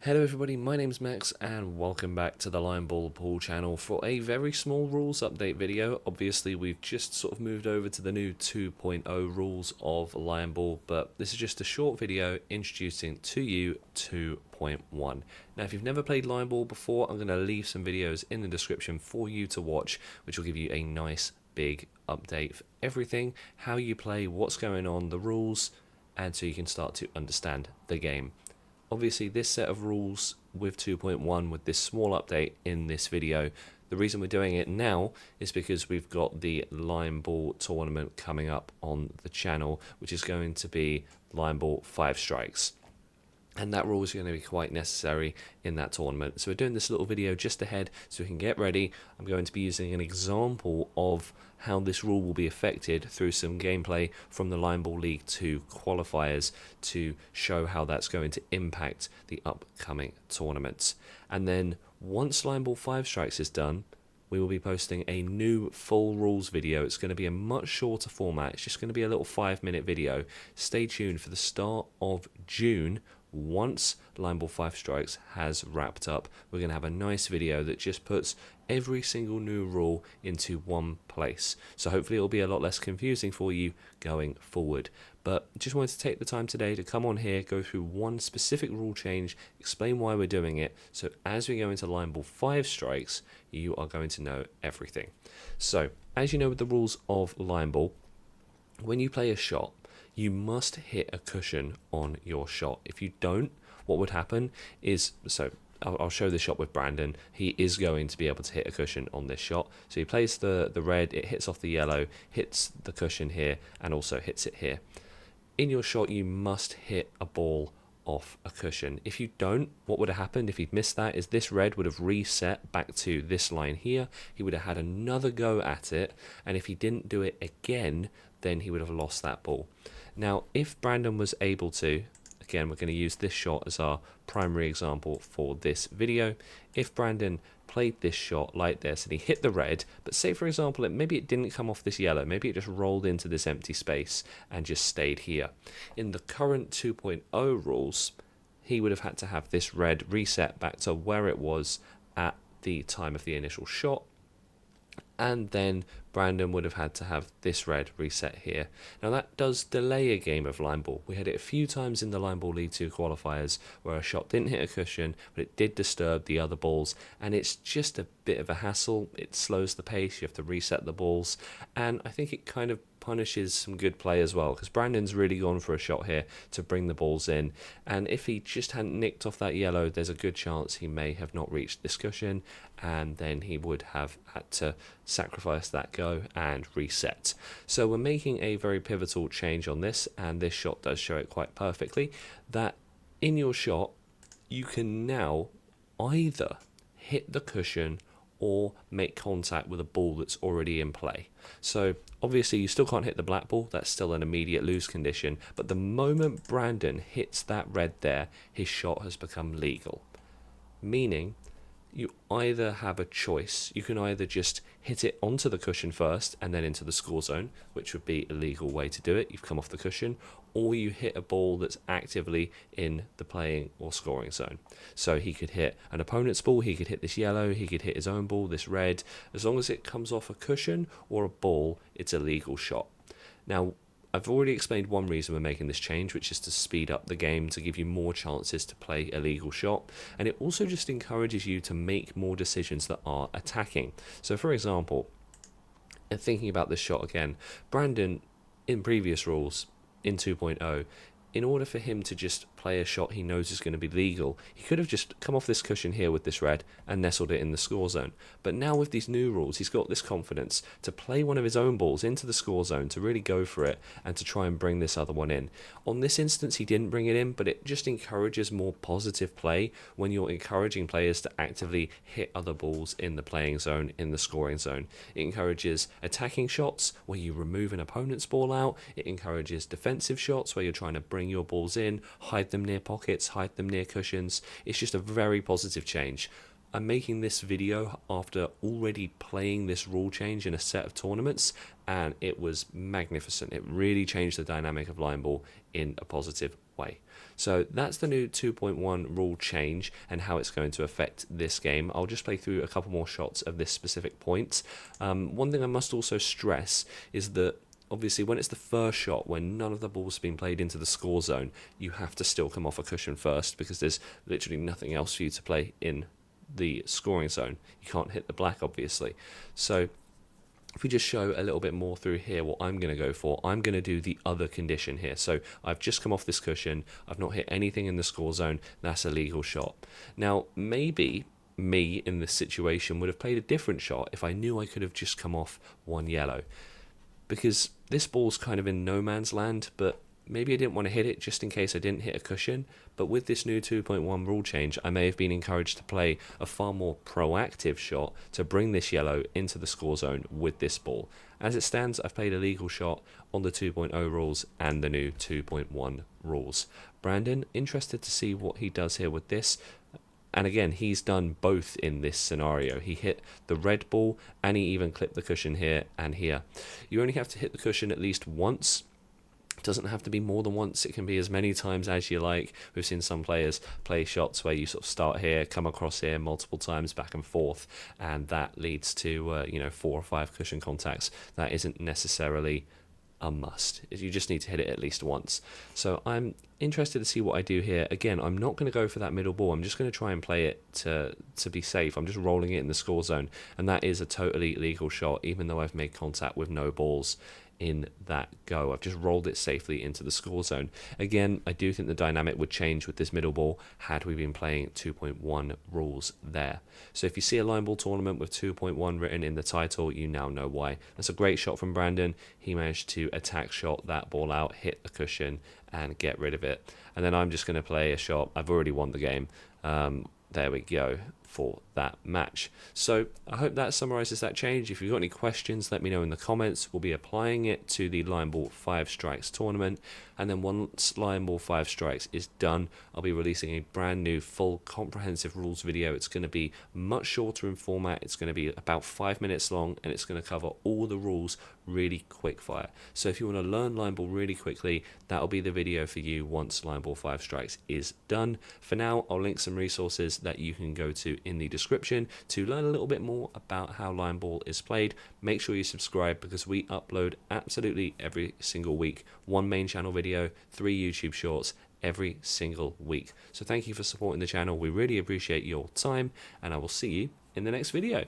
Hello everybody, my name's Max and welcome back to the Lion Ball Pool channel for a very small rules update video. Obviously we've just sort of moved over to the new 2.0 rules of Lion Ball, but this is just a short video introducing to you 2.1. Now if you've never played Lion Ball before, I'm going to leave some videos in the description for you to watch, which will give you a nice big update for everything, how you play, what's going on, the rules, and so you can start to understand the game. Obviously this set of rules with 2.1 with this small update in this video, the reason we're doing it now is because we've got the Lion Ball tournament coming up on the channel, which is going to be Lion Ball 5 Strikes. And that rule is going to be quite necessary in that tournament. So we're doing this little video just ahead so we can get ready. I'm going to be using an example of how this rule will be affected through some gameplay from the Lion Ball League 2 qualifiers to show how that's going to impact the upcoming tournaments. And then once Lion Ball 5 Strikes is done, we will be posting a new full rules video. It's going to be a much shorter format. It's just going to be a little 5-minute video. Stay tuned for the start of June. Once Lion Ball 5 Strikes has wrapped up, we're going to have a nice video that just puts every single new rule into one place. So hopefully it'll be a lot less confusing for you going forward. But just wanted to take the time today to come on here, go through one specific rule change, explain why we're doing it, so as we go into Lion Ball 5 Strikes, you are going to know everything. So, as you know with the rules of Lion Ball, when you play a shot, you must hit a cushion on your shot. If you don't, what would happen is, so I'll show this shot with Brandon. He is going to be able to hit a cushion on this shot. So he plays the red, it hits off the yellow, hits the cushion here, and also hits it here. In your shot, you must hit a ball off a cushion. If you don't, what would have happened if he'd missed that is this red would have reset back to this line here. He would have had another go at it, and if he didn't do it again, then he would have lost that ball. Now, if Brandon was able to, again, we're going to use this shot as our primary example for this video. If Brandon played this shot like this and he hit the red, but say for example maybe it didn't come off this yellow, maybe it just rolled into this empty space and just stayed here. In the current 2.0 rules, he would have had to have this red reset back to where it was at the time of the initial shot, and then Brandon would have had to have this red reset here. Now that does delay a game of Lion Ball. We had it a few times in the Lion Ball League 2 qualifiers where a shot didn't hit a cushion, but it did disturb the other balls, and it's just a bit of a hassle. It slows the pace, you have to reset the balls, and I think it kind of punishes some good play as well, because Brandon's really gone for a shot here to bring the balls in, and if he just hadn't nicked off that yellow, there's a good chance he may have not reached this cushion, and then he would have had to sacrifice that go and reset. So we're making a very pivotal change on this, and this shot does show it quite perfectly, that in your shot you can now either hit the cushion or make contact with a ball that's already in play. So obviously you still can't hit the black ball, that's still an immediate lose condition, but the moment Brandon hits that red there, his shot has become legal. Meaning you either have a choice. You can either just hit it onto the cushion first and then into the score zone, which would be a legal way to do it. You've come off the cushion, or you hit a ball that's actively in the playing or scoring zone. So he could hit an opponent's ball, he could hit this yellow, he could hit his own ball, this red. As long as it comes off a cushion or a ball, it's a legal shot. Now, I've already explained one reason we're making this change, which is to speed up the game, to give you more chances to play a legal shot, and it also just encourages you to make more decisions that are attacking. So for example, thinking about this shot again, Brandon, in previous rules, in 2.0, in order for him to just play a shot he knows is going to be legal, he could have just come off this cushion here with this red and nestled it in the score zone. But now with these new rules, he's got this confidence to play one of his own balls into the score zone, to really go for it and to try and bring this other one in. On this instance, he didn't bring it in, but it just encourages more positive play when you're encouraging players to actively hit other balls in the playing zone, in the scoring zone. It encourages attacking shots where you remove an opponent's ball out. It encourages defensive shots where you're trying to bring your balls in, hide them near pockets, hide them near cushions. It's just a very positive change. I'm making this video after already playing this rule change in a set of tournaments, and it was magnificent. It really changed the dynamic of Lion Ball in a positive way. way. So that's the new 2.1 rule change and how it's going to affect this game. I'll just play through a couple more shots of this specific point. One thing I must also stress is that obviously when it's the first shot, when none of the balls have been played into the score zone, you have to still come off a cushion first because there's literally nothing else for you to play in the scoring zone. You can't hit the black, obviously. So if we just show a little bit more through here what I'm going to go for, I'm going to do the other condition here. So I've just come off this cushion, I've not hit anything in the score zone, that's a legal shot. Now maybe me in this situation would have played a different shot if I knew I could have just come off one yellow, because this ball's kind of in no man's land, but maybe I didn't want to hit it just in case I didn't hit a cushion. But with this new 2.1 rule change, I may have been encouraged to play a far more proactive shot to bring this yellow into the score zone with this ball. As it stands, I've played a legal shot on the 2.0 rules and the new 2.1 rules. Brandon, interested to see what he does here with this. And again, he's done both in this scenario. He hit the red ball and he even clipped the cushion here and here. You only have to hit the cushion at least once. It doesn't have to be more than once. It can be as many times as you like. We've seen some players play shots where you sort of start here, come across here multiple times back and forth, and that leads to 4 or 5 cushion contacts. That isn't necessarily a must. You just need to hit it at least once. So I'm interested to see what I do here. Again, I'm not going to go for that middle ball. I'm just going to try and play it to be safe. I'm just rolling it in the score zone, and that is a totally legal shot, even though I've made contact with no balls in that go. I've just rolled it safely into the score zone. Again, I do think the dynamic would change with this middle ball had we been playing 2.1 rules there. So if you see a line ball tournament with 2.1 written in the title, you now know why. That's a great shot from Brandon. He managed to attack shot that ball out, hit the cushion and get rid of it. And then I'm just going to play a shot. I've already won the game. There we go for that match. So I hope that summarizes that change. If you've got any questions, let me know in the comments. We'll be applying it to the Lion Ball 5 Strikes tournament, and then once Lion Ball 5 Strikes is done, I'll be releasing a brand new full comprehensive rules video. It's going to be much shorter in format. It's going to be about 5 minutes long, and it's going to cover all the rules really quick fire. So if you want to learn Lion Ball really quickly, that'll be the video for you once Lion Ball 5 Strikes is done. For now, I'll link some resources that you can go to in the description to learn a little bit more about how Lion Ball is played. Make sure you subscribe because we upload absolutely every single week. 1 main channel video, 3 YouTube shorts every single week. So thank you for supporting the channel. We really appreciate your time, and I will see you in the next video.